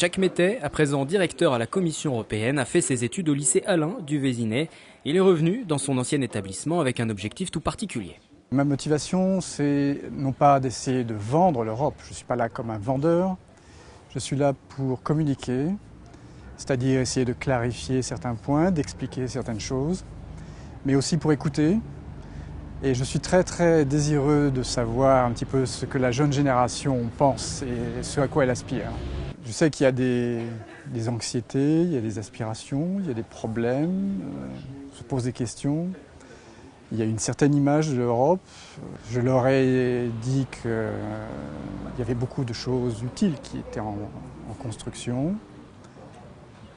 Jacques Mettet, à présent directeur à la Commission européenne, a fait ses études au lycée Alain du Vésinet. Il est revenu dans son ancien établissement avec un objectif tout particulier. Ma motivation, c'est non pas d'essayer de vendre l'Europe. Je ne suis pas là comme un vendeur. Je suis là pour communiquer, c'est-à-dire essayer de clarifier certains points, d'expliquer certaines choses, mais aussi pour écouter. Et je suis très désireux de savoir un petit peu ce que la jeune génération pense et ce à quoi elle aspire. Je sais qu'il y a des anxiétés, il y a des aspirations, il y a des problèmes, se pose des questions. Il y a une certaine image de l'Europe. Je leur ai dit qu'il y avait beaucoup de choses utiles qui étaient en construction.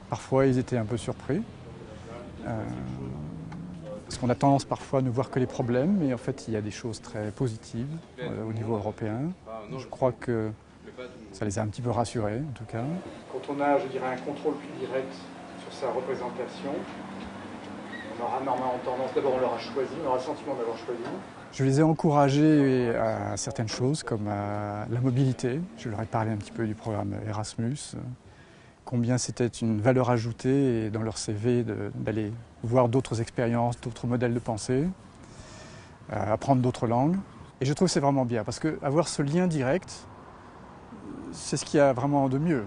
Parfois, ils étaient un peu surpris. Parce qu'on a tendance parfois à ne voir que les problèmes, mais en fait, il y a des choses très positives au niveau européen. Je crois que ça les a un petit peu rassurés, en tout cas. Quand on a, je dirais, un contrôle plus direct sur sa représentation, on aura normalement tendance, d'abord on l'aura choisi, on aura le sentiment d'avoir choisi. Je les ai encouragés à certaines choses, comme à la mobilité. Je leur ai parlé un petit peu du programme Erasmus, combien c'était une valeur ajoutée dans leur CV d'aller voir d'autres expériences, d'autres modèles de pensée, apprendre d'autres langues. Et je trouve que c'est vraiment bien, parce qu'avoir ce lien direct, c'est ce qu'il y a vraiment de mieux.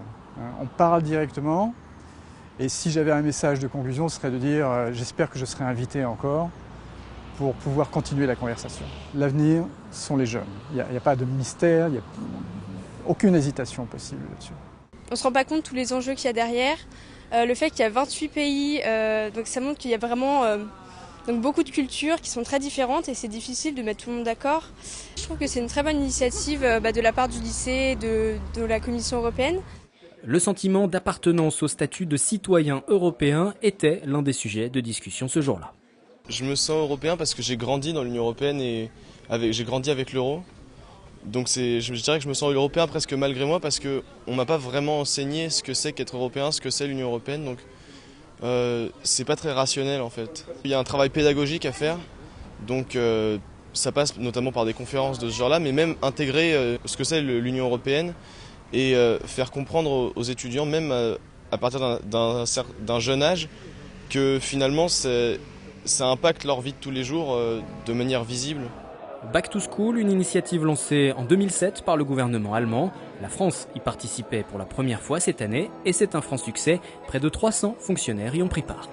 On parle directement, et si j'avais un message de conclusion, ce serait de dire j'espère que je serai invité encore pour pouvoir continuer la conversation. L'avenir sont les jeunes. Il n'y a pas de mystère, il n'y a aucune hésitation possible là-dessus. On ne se rend pas compte de tous les enjeux qu'il y a derrière. Le fait qu'il y a 28 pays, donc ça montre qu'il y a vraiment donc beaucoup de cultures qui sont très différentes et c'est difficile de mettre tout le monde d'accord. Je trouve que c'est une très bonne initiative de la part du lycée, de la Commission européenne. Le sentiment d'appartenance au statut de citoyen européen était l'un des sujets de discussion ce jour-là. Je me sens européen parce que j'ai grandi dans l'Union européenne et j'ai grandi avec l'euro. Donc je dirais que je me sens européen presque malgré moi parce qu'on ne m'a pas vraiment enseigné ce que c'est qu'être européen, ce que c'est l'Union européenne. Donc c'est pas très rationnel en fait. Il y a un travail pédagogique à faire, donc ça passe notamment par des conférences de ce genre-là, mais même intégrer ce que c'est l'Union européenne et faire comprendre aux étudiants, même à partir d'un jeune âge, que finalement ça impacte leur vie de tous les jours de manière visible. Back to School, une initiative lancée en 2007 par le gouvernement allemand. La France y participait pour la première fois cette année et c'est un franc succès. Près de 300 fonctionnaires y ont pris part.